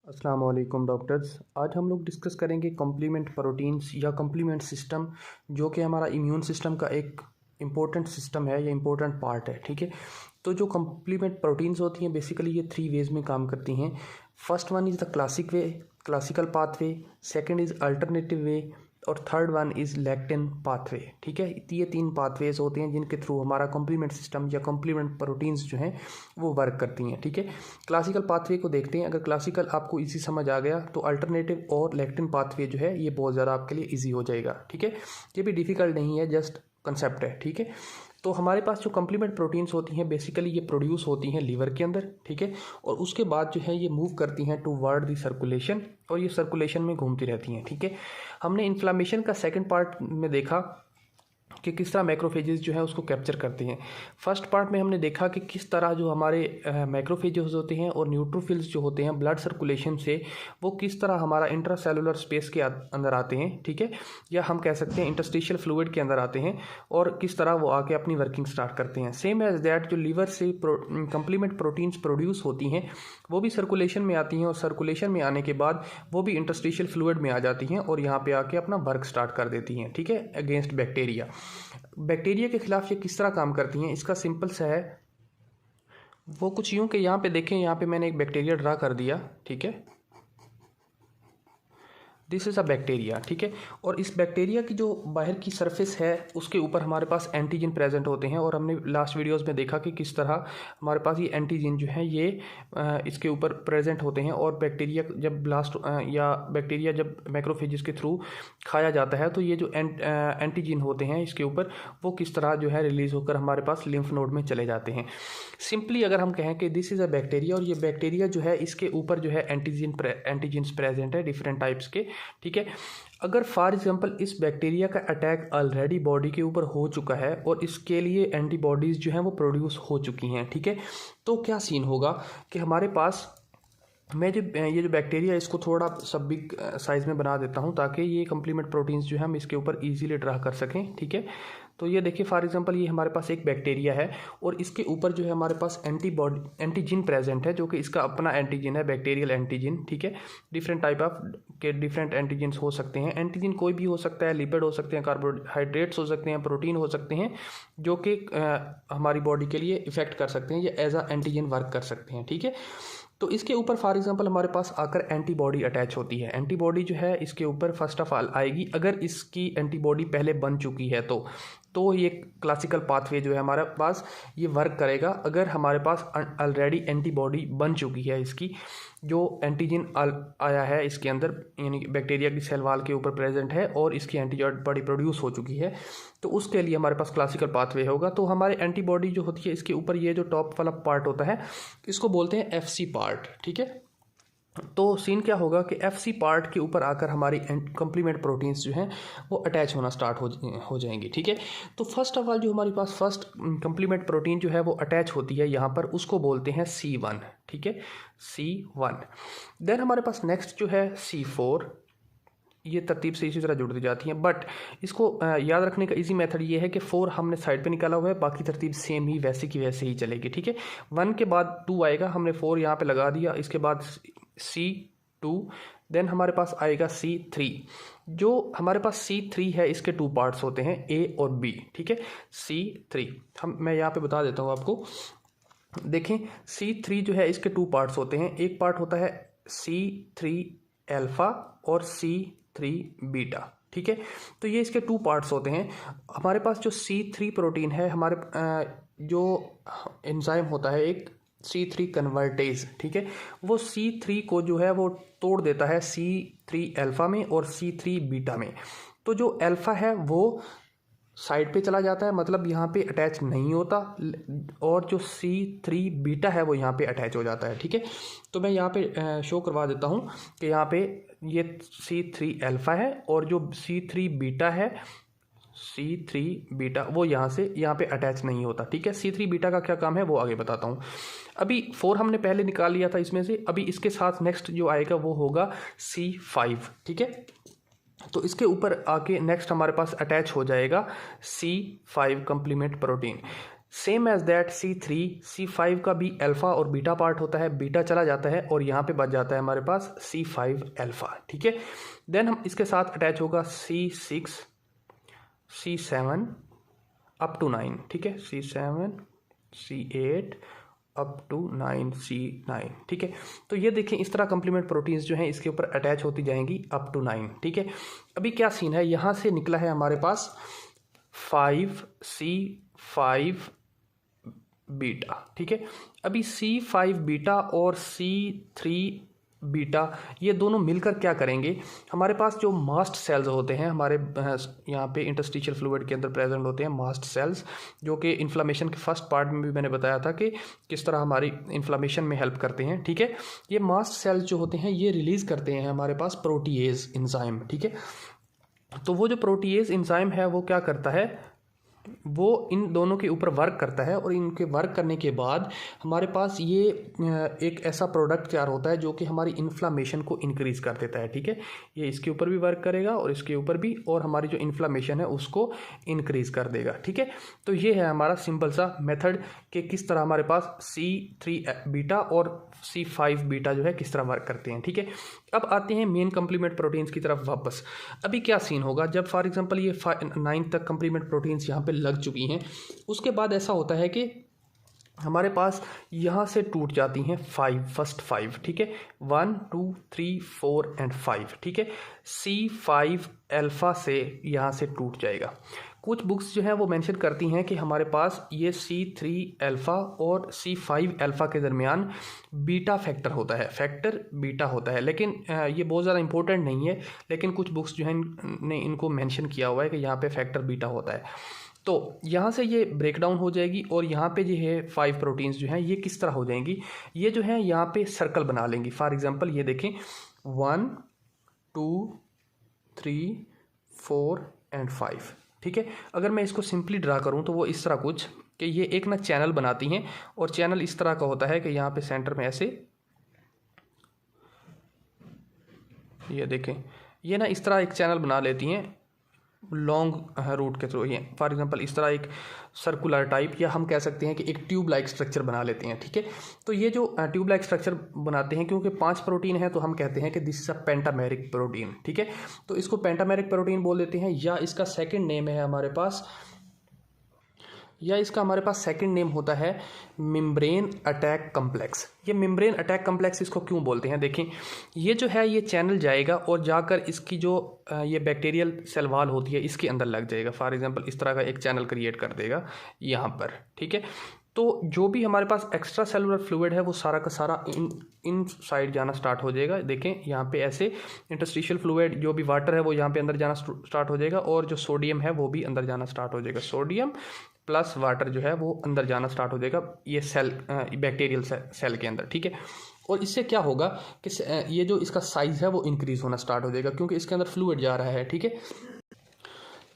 अस्सलाम वालेकुम डॉक्टर्स। आज हम लोग डिस्कस करेंगे कॉम्प्लीमेंट प्रोटीन्स या कॉम्प्लीमेंट सिस्टम, जो कि हमारा इम्यून सिस्टम का एक इम्पोर्टेंट सिस्टम है या इम्पोर्टेंट पार्ट है। ठीक है, तो जो कॉम्प्लीमेंट प्रोटीन्स होती हैं बेसिकली ये 3 वेज में काम करती हैं। First one is the classical pathway, second is alternative way और third one is lectin pathway. ठीक है, ये 3 पाथवेज होते हैं जिनके थ्रू हमारा कॉम्प्लीमेंट सिस्टम या कॉम्प्लीमेंट प्रोटीन्स जो हैं वो वर्क करती हैं। ठीक है, क्लासिकल पाथवे को देखते हैं। अगर क्लासिकल आपको इजी समझ आ गया तो अल्टरनेटिव और लैक्टिन पाथवे जो है ये बहुत ज़्यादा आपके लिए इजी हो जाएगा। ठीक है, ये भी डिफ़िकल्ट नहीं है, जस्ट कंसेप्ट है। ठीक है, तो हमारे पास जो कॉम्प्लीमेंट प्रोटीन्स होती हैं बेसिकली ये प्रोड्यूस होती हैं लीवर के अंदर। ठीक है, और उसके बाद जो है ये मूव करती हैं टू वर्ड दी सर्कुलेशन और ये सर्कुलेशन में घूमती रहती हैं। ठीक है, हमने इन्फ्लामेशन का सेकंड पार्ट में देखा कि किस तरह मैक्रोफेजेस जो है उसको कैप्चर करते हैं। फर्स्ट पार्ट में हमने देखा कि किस तरह जो हमारे मैक्रोफेजेस होते हैं और न्यूट्रोफिल्स जो होते हैं ब्लड सर्कुलेशन से वो किस तरह हमारा इंट्रासेलुलर स्पेस के अंदर आते हैं। ठीक है, या हम कह सकते हैं इंटरस्टिशियल फ्लूइड के अंदर आते हैं और किस तरह वो आके अपनी वर्किंग स्टार्ट करते हैं। सेम एज दैट जो लीवर से कंप्लीमेंट प्रोटीन्स प्रोड्यूस होती हैं वो भी सर्कुलेशन में आती हैं और सर्कुलेशन में आने के बाद वो भी इंटरस्टिशियल फ्लूइड में आ जाती हैं और यहाँ पे आके अपना वर्क स्टार्ट कर देती हैं। ठीक है, अगेंस्ट बैक्टीरिया के खिलाफ ये किस तरह काम करती हैं इसका सिंपल सा है, वो कुछ यूं कि यहाँ पे देखें, यहाँ पे मैंने एक बैक्टीरिया ड्रा कर दिया। ठीक है, दिस इज़ अ बैक्टीरिया। ठीक है, और इस बैक्टीरिया की जो बाहर की सरफेस है उसके ऊपर हमारे पास एंटीजन प्रेजेंट होते हैं और हमने लास्ट वीडियोस में देखा कि किस तरह हमारे पास ये एंटीजन जो है ये इसके ऊपर प्रेजेंट होते हैं और बैक्टीरिया जब बैक्टीरिया जब मैक्रोफेजेस के थ्रू खाया जाता है तो ये जो एंटीजन होते हैं इसके ऊपर वो किस तरह जो है रिलीज़ होकर हमारे पास लिम्फ नोड में चले जाते हैं। सिंपली अगर हम कहें कि दिस इज़ अ बैक्टीरिया और ये बैक्टीरिया जो है इसके ऊपर जो है एंटीजन्स प्रेजेंट है डिफरेंट टाइप्स के। ठीक है, अगर फॉर एग्जांपल इस बैक्टीरिया का अटैक ऑलरेडी बॉडी के ऊपर हो चुका है और इसके लिए एंटीबॉडीज़ जो हैं वो प्रोड्यूस हो चुकी हैं। ठीक है, तो क्या सीन होगा कि हमारे पास ये जो बैक्टीरिया इसको थोड़ा सब बिग साइज़ में बना देता हूँ ताकि ये कम्प्लीमेंट प्रोटीन्स जो है हम इसके ऊपर इजीली ड्रा कर सकें। ठीक है, तो ये देखिए फॉर एग्जांपल ये हमारे पास एक बैक्टीरिया है और इसके ऊपर जो है हमारे पास एंटीजन प्रेजेंट है जो कि इसका अपना एंटीजन है, बैक्टीरियल एंटीजन। ठीक है, डिफरेंट टाइप ऑफ के डिफरेंट एंटीजन्स हो सकते हैं। एंटीजन कोई भी हो सकता है, लिपिड हो सकते हैं, कार्बोहाइड्रेट्स हो सकते हैं, प्रोटीन हो सकते हैं, जो कि हमारी बॉडी के लिए इफेक्ट कर सकते हैं या एज अ एंटीजन वर्क कर सकते हैं। ठीक है, तो इसके ऊपर फॉर एग्जांपल हमारे पास आकर एंटीबॉडी अटैच होती है। एंटीबॉडी जो है इसके ऊपर फर्स्ट ऑफ ऑल आएगी, अगर इसकी एंटीबॉडी पहले बन चुकी है तो ये क्लासिकल पाथवे जो है हमारे पास ये वर्क करेगा। अगर हमारे पास ऑलरेडी एंटीबॉडी बन चुकी है, इसकी जो एंटीजन आया है इसके अंदर यानी कि बैक्टीरिया की सेल वाल के ऊपर प्रेजेंट है और इसकी एंटीबॉडी प्रोड्यूस हो चुकी है, तो उसके लिए हमारे पास क्लासिकल पाथवे होगा। तो हमारे एंटीबॉडी जो होती है इसके ऊपर ये जो टॉप वाला पार्ट होता है इसको बोलते हैं FC पार्ट। ठीक है, तो सीन क्या होगा कि FC पार्ट के ऊपर आकर हमारी कॉम्प्लीमेंट प्रोटीन्स जो हैं वो अटैच होना स्टार्ट हो जाएंगी। ठीक है, तो फर्स्ट ऑफ ऑल जो हमारे पास फर्स्ट कॉम्प्लीमेंट प्रोटीन जो है वो अटैच होती है यहाँ पर, उसको बोलते हैं C1। ठीक है, C1। देन हमारे पास नेक्स्ट जो है C4, ये तरतीब से इसी तरह जुड़ती जाती हैं, बट इसको याद रखने का इजी मेथड ये है कि 4 हमने साइड पे निकाला हुआ है, बाकी तरतीब सेम ही वैसे की वैसे ही चलेगी। ठीक है, 1 के बाद 2 आएगा, हमने 4 यहाँ पे लगा दिया, इसके बाद C2, देन हमारे पास आएगा C3। जो हमारे पास C3 है इसके 2 पार्ट्स होते हैं, A और B। ठीक है, C3 मैं यहाँ पे बता देता हूँ आपको। देखें C3 जो है इसके 2 पार्ट्स होते हैं, एक पार्ट होता है C3 अल्फा और C3 बीटा। ठीक है, तो ये इसके 2 पार्ट्स होते हैं। हमारे पास जो C3 प्रोटीन है, हमारे जो एंजाइम होता है एक C3 कन्वर्टेज। ठीक है, वो C3 को जो है वो तोड़ देता है C3 अल्फा में और C3 बीटा में। तो जो अल्फा है वो साइड पे चला जाता है, मतलब यहाँ पे अटैच नहीं होता, और जो C3 बीटा है वो यहाँ पे अटैच हो जाता है। ठीक है, तो मैं यहाँ पे शो करवा देता हूँ कि यहाँ पे ये C3 अल्फा है और जो C3 बीटा है, C3 बीटा वो यहाँ पे अटैच नहीं होता। ठीक है, C3 बीटा का क्या काम है वो आगे बताता हूँ। अभी 4 हमने पहले निकाल लिया था इसमें से, अभी इसके साथ नेक्स्ट जो आएगा वो होगा C5। ठीक है, तो इसके ऊपर आके नेक्स्ट हमारे पास अटैच हो जाएगा C5 complement protein. Same as that C3 C5 का भी अल्फ़ा और बीटा पार्ट होता है, बीटा चला जाता है और यहाँ पे बच जाता है हमारे पास C5 अल्फ़ा, ठीक है। देन हम इसके साथ अटैच होगा C6 C7 अप टू 9, ठीक है, C7 C8 up to 9 C9, ठीक है। तो ये देखें इस तरह कंप्लीमेंट प्रोटीन्स जो हैं इसके ऊपर अटैच होती जाएंगी अप टू 9, ठीक है। अभी क्या सीन है, यहाँ से निकला है हमारे पास 5C5 बीटा, ठीक है। अभी C5 बीटा और C3 बीटा ये दोनों मिलकर क्या करेंगे, हमारे पास जो मास्ट सेल्स होते हैं हमारे यहाँ पे इंटरस्टिशियल फ्लूइड के अंदर प्रेजेंट होते हैं मास्ट सेल्स, जो कि इन्फ्लामेशन के फर्स्ट पार्ट में भी मैंने बताया था कि किस तरह हमारी इन्फ्लामेशन में हेल्प करते हैं, ठीक है। ये मास्ट सेल्स जो होते हैं ये रिलीज़ करते हैं हमारे पास प्रोटीएज इंजाइम, ठीक है। तो वो जो प्रोटीएज इंजाइम है वो क्या करता है, वो इन दोनों के ऊपर वर्क करता है और इनके वर्क करने के बाद हमारे पास ये एक ऐसा प्रोडक्ट तैयार होता है जो कि हमारी इन्फ्लामेशन को इंक्रीज़ कर देता है, ठीक है। ये इसके ऊपर भी वर्क करेगा और इसके ऊपर भी, और हमारी जो इन्फ्लामेशन है उसको इंक्रीज़ कर देगा, ठीक है। तो ये है हमारा सिंपल सा मेथड कि किस तरह हमारे पास C3 बीटा और C5 बीटा जो है किस तरह वर्क करते हैं, ठीक है। अब आते हैं मेन कंप्लीमेंट प्रोटीन्स की तरफ वापस। अभी क्या सीन होगा, जब फॉर एग्जांपल ये 9 तक कंप्लीमेंट प्रोटीन्स यहाँ पे लग चुकी हैं, उसके बाद ऐसा होता है कि हमारे पास यहाँ से टूट जाती हैं फर्स्ट 5, ठीक है, 1 2 3 4 एंड 5, ठीक है। C5 अल्फ़ा से यहाँ से टूट जाएगा। कुछ बुक्स जो हैं वो मेंशन करती हैं कि हमारे पास ये C3 अल्फ़ा और C5 अल्फ़ा के दरमियान बीटा फैक्टर होता है, फैक्टर बीटा होता है, लेकिन ये बहुत ज़्यादा इंपॉर्टेंट नहीं है, लेकिन कुछ बुक्स जो हैं ने इनको मेंशन किया हुआ है कि यहाँ पे फैक्टर बीटा होता है। तो यहाँ से ये ब्रेक डाउन हो जाएगी और यहाँ पे जो है 5 प्रोटीन्स जो हैं ये किस तरह हो जाएंगी, ये जो है यहाँ पे सर्कल बना लेंगी। फॉर एग्जांपल ये देखें 1 2 3 4 एंड 5, ठीक है। अगर मैं इसको सिंपली ड्रा करूँ तो वो इस तरह कुछ कि ये एक ना चैनल बनाती हैं और चैनल इस तरह का होता है कि यहाँ पे सेंटर में ऐसे, ये देखें ये ना इस तरह एक चैनल बना लेती हैं लॉन्ग रूट के थ्रू। ये फॉर एग्जांपल इस तरह एक सर्कुलर टाइप, या हम कह सकते हैं कि एक ट्यूब लाइक स्ट्रक्चर बना लेते हैं, ठीक है। तो ये जो ट्यूब लाइक स्ट्रक्चर बनाते हैं, क्योंकि 5 प्रोटीन है तो हम कहते हैं कि this is a pentameric protein, ठीक है। तो इसको पेंटामेरिक प्रोटीन बोल देते हैं, या इसका सेकेंड नेम है हमारे पास, या इसका हमारे पास सेकंड नेम होता है मेम्ब्रेन अटैक कम्प्लेक्स। ये मेम्ब्रेन अटैक कम्प्लेक्स इसको क्यों बोलते हैं, देखें ये जो है ये चैनल जाएगा और जाकर इसकी जो ये बैक्टीरियल सेल वॉल होती है इसके अंदर लग जाएगा। फॉर एग्जांपल इस तरह का एक चैनल क्रिएट कर देगा यहाँ पर, ठीक है। तो जो भी हमारे पास एक्स्ट्रा सेलुलर फ्लूइड है वो सारा का सारा इन साइड जाना स्टार्ट हो जाएगा। देखें यहाँ पे ऐसे इंटरस्टिशियल फ्लूइड जो भी वाटर है वो यहाँ पे अंदर जाना स्टार्ट हो जाएगा और जो सोडियम है वो भी अंदर जाना स्टार्ट हो जाएगा। सोडियम प्लस वाटर जो है वो अंदर जाना स्टार्ट हो जाएगा ये सेल बैक्टीरियल सेल के अंदर, ठीक है। और इससे क्या होगा कि ये जो इसका साइज़ है वो इंक्रीज़ होना स्टार्ट हो जाएगा क्योंकि इसके अंदर फ्लूइड जा रहा है, ठीक है।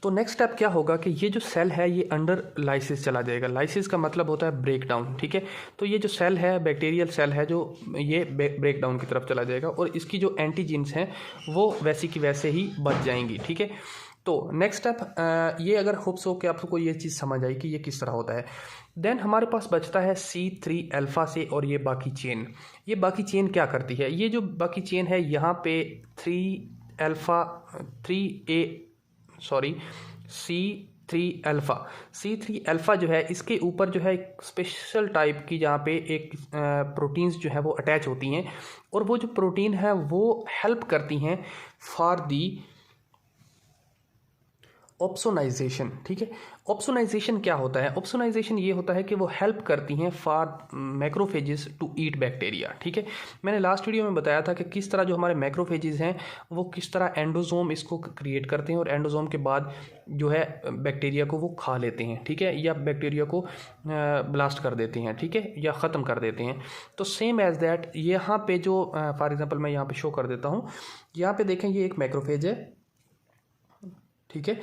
तो नेक्स्ट स्टेप क्या होगा कि ये जो सेल है ये अंडर लाइसिस चला जाएगा। लाइसिस का मतलब होता है ब्रेक डाउन, ठीक है। तो ये जो सेल है बैक्टीरियल सेल है जो ये ब्रेक डाउन की तरफ चला जाएगा और इसकी जो एंटीजीन्स हैं वो वैसी की वैसे ही बच जाएंगी, ठीक है। तो नेक्स्ट स्टेप ये अगर होप्स हो कि आपको ये चीज़ समझ आई कि ये किस तरह होता है। देन हमारे पास बचता है C3 अल्फ़ा से और ये बाकी चेन। ये बाकी चेन क्या करती है, ये जो बाकी चेन है यहाँ पे C3 अल्फ़ा जो है इसके ऊपर जो है एक स्पेशल टाइप की जहाँ पे एक प्रोटीन्स जो है वो अटैच होती हैं और वो जो प्रोटीन है वो हेल्प करती हैं फॉर दी ऑप्सोनाइजेशन, ठीक है। ऑप्सोनाइजेशन क्या होता है, ऑप्सोनाइजेशन ये होता है कि वो हेल्प करती हैं for macrophages to eat bacteria, ठीक है। मैंने लास्ट वीडियो में बताया था कि किस तरह जो हमारे मैक्रोफेजेस हैं वो किस तरह एंडोजोम इसको क्रिएट करते हैं और एंडोजोम के बाद जो है बैक्टीरिया को वो खा लेते हैं, ठीक है, या बैक्टीरिया को ब्लास्ट कर देते हैं, ठीक है, या ख़त्म कर देते हैं। तो सेम एज दैट यहाँ पे जो फॉर एग्जांपल मैं यहाँ पे शो कर देता हूँ, यहाँ पे देखें ये एक मैक्रोफेज है, ठीक है,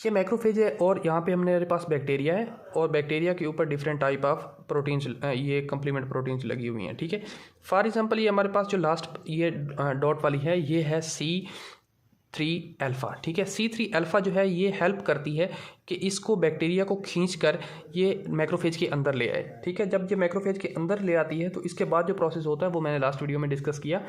ये मैक्रोफेज है और यहाँ पे हमारे पास बैक्टीरिया है और बैक्टीरिया के ऊपर डिफरेंट टाइप ऑफ प्रोटीन्स ये कंप्लीमेंट प्रोटीन्स लगी हुई हैं, ठीक है। फॉर एग्जांपल ये हमारे पास जो लास्ट ये डॉट वाली है ये है C3 अल्फ़ा, ठीक है। C3 अल्फ़ा जो है ये हेल्प करती है कि इसको बैक्टीरिया को खींचकर ये मैक्रोफेज के अंदर ले आए, ठीक है। जब ये मैक्रोफेज के अंदर ले आती है तो इसके बाद जो प्रोसेस होता है वो मैंने लास्ट वीडियो में डिस्कस किया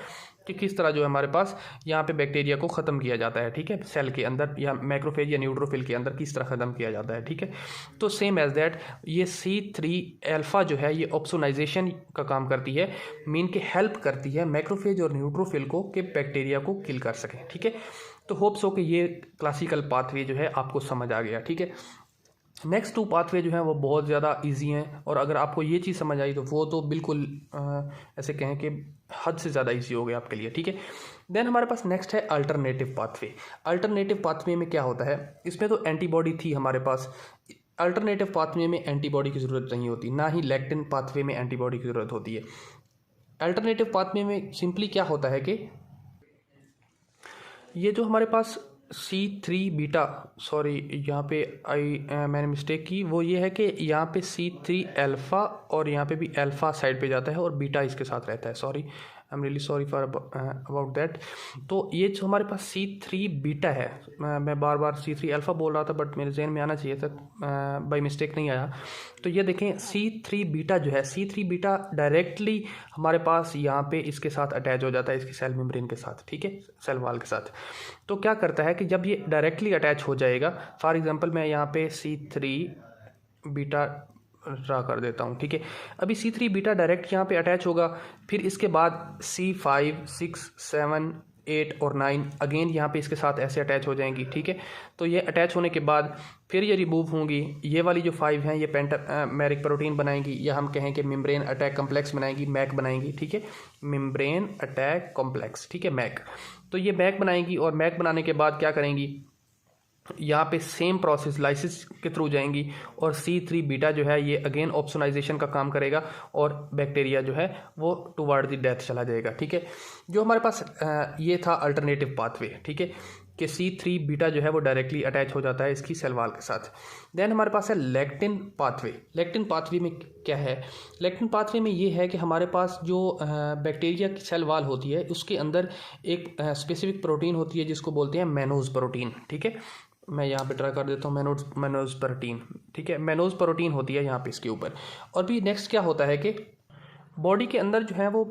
कि किस तरह जो है हमारे पास यहाँ पे बैक्टीरिया को ख़त्म किया जाता है, ठीक है, सेल के अंदर या मैक्रोफेज या न्यूट्रोफिल के अंदर किस तरह ख़त्म किया जाता है, ठीक है। तो सेम एज दैट ये C3 अल्फ़ा जो है ये ऑप्सोनाइजेशन का काम करती है, मीन के हेल्प करती है मैक्रोफेज और न्यूट्रोफिल को कि बैक्टीरिया को किल कर सकें, ठीक है। तो होप्स हो कि ये क्लासिकल पाथवे जो है आपको समझ आ गया, ठीक है। नेक्स्ट 2 पाथवे जो हैं वो बहुत ज़्यादा इजी हैं, और अगर आपको ये चीज़ समझ आई तो वो तो बिल्कुल ऐसे कहें कि हद से ज़्यादा इजी हो गया आपके लिए, ठीक है। देन हमारे पास नेक्स्ट है अल्टरनेटिव पाथवे। अल्टरनेटिव पाथवे में क्या होता है, इसमें तो एंटीबॉडी थी हमारे पास, अल्टरनेटिव पाथवे में एंटीबॉडी की ज़रूरत नहीं होती, ना ही लेक्टिन पाथवे में एंटीबॉडी की ज़रूरत होती है। अल्टरनेटिव पाथवे में सिंपली क्या होता है कि ये जो हमारे पास C3 बीटा, सॉरी यहाँ पे मैंने मिस्टेक की, वो ये है कि यहाँ पे C3 अल्फ़ा और यहाँ पे भी अल्फ़ा साइड पे जाता है और बीटा इसके साथ रहता है, sorry I am really sorry for about that. तो ये जो हमारे पास C3 बीटा है, मैं बार बार C3 अल्फ़ा बोल रहा था बट मेरे जहन में आना चाहिए था, बाई मिस्टेक नहीं आया। तो ये देखें C3 बीटा जो है, C3 बीटा डायरेक्टली हमारे पास यहाँ पे इसके साथ अटैच हो जाता है, इसकी सेल मेम्ब्रेन के साथ, ठीक है, सेल वॉल के साथ। तो क्या करता है कि जब ये डायरेक्टली अटैच हो जाएगा, फॉर एग्जांपल मैं यहाँ पे C3 बीटा ड्रा कर देता हूँ, ठीक है। अभी C3 बीटा डायरेक्ट यहाँ पे अटैच होगा, फिर इसके बाद C5, 6, 7, 8 और 9 अगेन यहाँ पे इसके साथ ऐसे अटैच हो जाएंगी, ठीक है। तो ये अटैच होने के बाद फिर ये रिमूव होंगी, ये वाली जो 5 हैं ये पेंटामेरिक प्रोटीन बनाएंगी, या हम कहें कि मेम्ब्रेन अटैक कॉम्प्लेक्स बनाएंगी, मैक बनाएंगी, ठीक है, मेम्ब्रेन अटैक कॉम्प्लेक्स, ठीक है, मैक। तो ये मैक बनाएंगी और मैक बनाने के बाद क्या करेंगी, यहाँ पे सेम प्रोसेस लाइसिस के थ्रू जाएंगी और C3 बीटा जो है ये अगेन ऑप्सोनाइजेशन का काम करेगा और बैक्टीरिया जो है वो टुवर्ड द डेथ चला जाएगा, ठीक है। जो हमारे पास ये था अल्टरनेटिव पाथवे, ठीक है, कि C3 बीटा जो है वो डायरेक्टली अटैच हो जाता है इसकी सेल वॉल के साथ। देन हमारे पास है लेक्टिन पाथवे। लेक्टिन पाथवे में क्या है, लेक्टिन पाथवे में ये है कि हमारे पास जो बैक्टीरिया की सेल वॉल होती है उसके अंदर एक स्पेसिफिक प्रोटीन होती है जिसको बोलते हैं मैनोज प्रोटीन, ठीक है। मैं यहाँ पे ट्राई कर देता हूँ, मैनोज प्रोटीन, ठीक है, मैनोज प्रोटीन होती है यहाँ पे इसके ऊपर। और भी नेक्स्ट क्या होता है कि बॉडी के अंदर जो है वो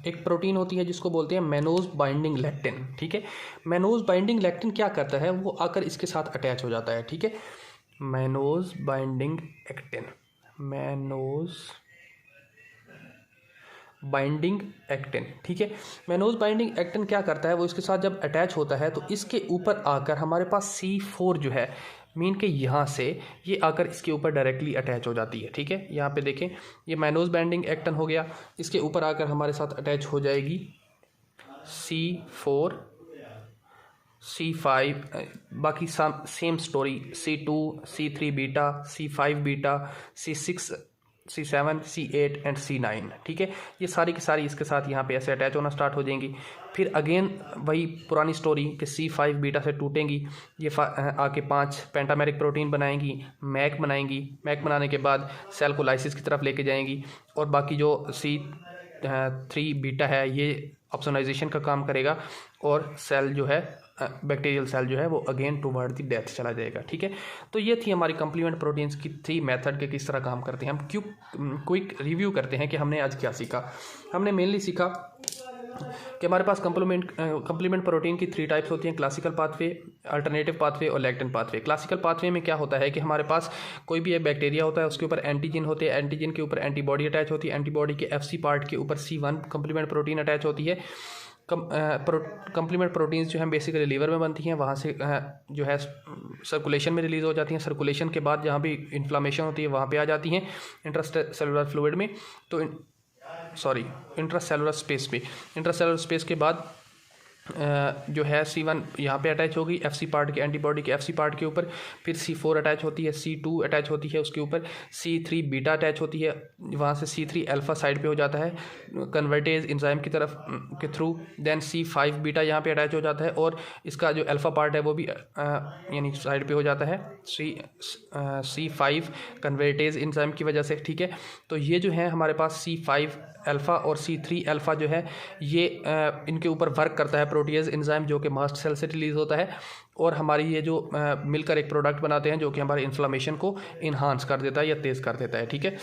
एक प्रोटीन होती है जिसको बोलते हैं मैनोज बाइंडिंग लेक्टिन, ठीक है। मैनोज बाइंडिंग लेक्टिन क्या करता है, वो आकर इसके साथ अटैच हो जाता है, ठीक है। Mannose binding actin, mannose binding actin, ठीक है। मैनोज बाइंडिंग एक्टिन क्या करता है, वो इसके साथ जब अटैच होता है तो इसके ऊपर आकर हमारे पास C4 जो है, मीन के यहाँ से ये आकर इसके ऊपर डायरेक्टली अटैच हो जाती है, ठीक है। यहाँ पे देखें ये मैनोज बाइंडिंग एक्टिन हो गया, इसके ऊपर आकर हमारे साथ अटैच हो जाएगी C4, C5, बाकी same story, C2, C3 beta, C5 beta, C6, C7, C8 and C9, ठीक है। ये सारी की सारी इसके साथ यहाँ पे ऐसे अटैच होना स्टार्ट हो जाएंगी। फिर अगेन वही पुरानी स्टोरी कि C5 बीटा से टूटेंगी, ये आके 5 पेंटामेरिक प्रोटीन बनाएंगी, मैक बनाएंगी, मैक बनाने के बाद सेल को लाइसिस की तरफ लेके जाएंगी, और बाकी जो C3 बीटा है ये ऑप्सोनाइजेशन का काम करेगा और सेल जो है बैक्टीरियल सेल जो है वो अगेन टुवर्ड द डेथ चला जाएगा, ठीक है। तो ये थी हमारी कंप्लीमेंट प्रोटीन्स की 3 मेथड के किस तरह काम करते हैं। हम क्विक रिव्यू करते हैं कि हमने आज क्या सीखा। हमने मेनली सीखा कि हमारे पास कंप्लीमेंट प्रोटीन की 3 टाइप्स होती हैं, क्लासिकल पाथवे, अल्टरनेटिव पाथवे और लेक्टिन पाथवे। क्लासिकल पाथवे में क्या होता है कि हमारे पास कोई भी एक बैक्टीरिया होता है, उसके ऊपर एंटीजन होते हैं, एंटीजन के ऊपर एंटीबॉडी अटैच होती है, एंटीबॉडी के FC पार्ट के ऊपर C1 कंप्लीमेंट प्रोटीन अटैच होती है। कंप्लीमेंट प्रोटीन्स जो हैं बेसिकली लीवर में बनती हैं, वहाँ से जो है सर्कुलेशन में रिलीज़ हो जाती हैं, सर्कुलेशन के बाद जहाँ भी इन्फ्लामेशन होती है वहाँ पे आ जाती हैं इंट्रासेलुलर फ्लूइड में, तो इंट्रासेलुलर स्पेस में। इंट्रासेलुलर स्पेस के बाद जो है C1 यहाँ पे अटैच होगी FC पार्ट के, एंटीबॉडी के FC पार्ट के ऊपर, फिर C4 अटैच होती है, C2 अटैच होती है उसके ऊपर, C3 बीटा अटैच होती है, वहाँ से C3 अल्फ़ा साइड पे हो जाता है कन्वर्टेज इंजाइम की तरफ के थ्रू। देन C5 बीटा यहाँ पे अटैच हो जाता है और इसका जो अल्फ़ा पार्ट है वो भी यानी साइड पे हो जाता है C5 कन्वर्टेज इंजाइम की वजह से, ठीक है। तो ये जो है हमारे पास C5 अल्फ़ा और C3 अल्फ़ा जो है ये इनके ऊपर वर्क करता है प्रोटीज़ एंजाइम, जो कि मास्ट सेल से रिलीज़ होता है और हमारी ये जो मिलकर एक प्रोडक्ट बनाते हैं जो कि हमारे इन्फ्लामेशन को इन्हांस कर देता है या तेज़ कर देता है, ठीक है।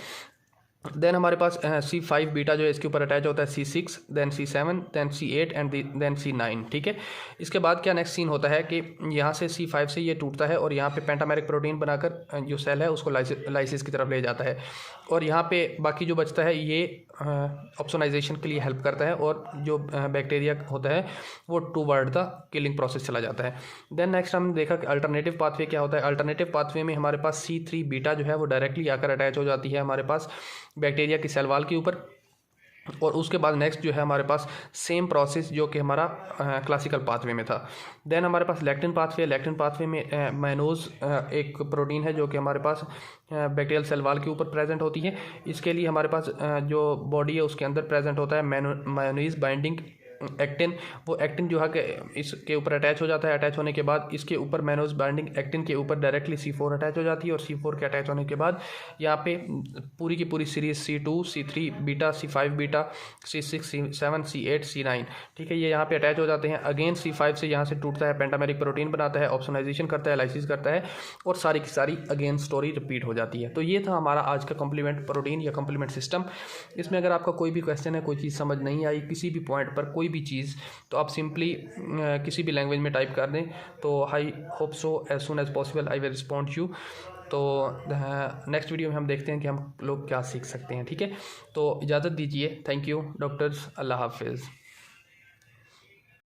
देन हमारे पास C5 बीटा जो है इसके ऊपर अटैच होता है C6, then C7, then C8 and then C9, ठीक है। इसके बाद क्या नेक्स्ट सीन होता है कि यहाँ से C5 से ये टूटता है और यहाँ पे पेंटामेरिक प्रोटीन बनाकर जो सेल है उसको लाइसिस की तरफ ले जाता है और यहाँ पे बाकी जो बचता है ये ऑप्सोनाइजेशन के लिए हेल्प करता है और जो बैक्टीरिया होता है वो टूवर्ड द किलिंग प्रोसेस चला जाता है। देन नेक्स्ट हमने देखा कि अल्टरनेटिव पाथवे क्या होता है। अल्टरनेटिव पाथवे में हमारे पास C3 बीटा जो है वो डायरेक्टली आकर अटैच हो जाती है हमारे पास बैक्टीरिया की सेल वॉल के ऊपर और उसके बाद नेक्स्ट जो है हमारे पास सेम प्रोसेस जो कि हमारा क्लासिकल पाथवे में था। देन हमारे पास लैक्टिन पाथवे। लैक्टिन पाथवे में मैनोज एक प्रोटीन है जो कि हमारे पास बैक्टीरियल सेल वॉल के ऊपर प्रेजेंट होती है। इसके लिए हमारे पास जो बॉडी है उसके अंदर प्रेजेंट होता है मायोनीज बाइंडिंग एक्टिन। वो एक्टिन जो है कि इसके ऊपर अटैच हो जाता है। अटैच होने के बाद इसके ऊपर मैनोज बाइंडिंग एक्टिन के ऊपर डायरेक्टली C4 अटैच हो जाती है और C4 के अटैच होने के बाद यहाँ पे पूरी की पूरी series C2, C3 beta, C5 beta, C6, C7, C8, C9, ठीक है, ये यहाँ पे अटैच हो जाते हैं। अगेन C5 से यहाँ से टूटता है, पेंटामेरिक प्रोटीन बनाता है, ऑप्सोनाइजेशन करता है, लाइसिस करता है और सारी की सारी अगेन स्टोरी रिपीट हो जाती है। तो ये था हमारा आज का कॉम्प्लीमेंट प्रोटीन या कॉम्प्लीमेंट सिस्टम। इसमें अगर आपका कोई भी क्वेश्चन है, कोई चीज़ समझ नहीं आई किसी भी पॉइंट पर, कोई भी चीज़, तो आप सिंपली किसी भी लैंग्वेज में टाइप कर दें। तो I hope so as soon as possible I will respond you. तो नेक्स्ट वीडियो में हम देखते हैं कि हम लोग क्या सीख सकते हैं, ठीक है। तो इजाज़त दीजिए। थैंक यू डॉक्टर्स, अल्लाह हाफिज़।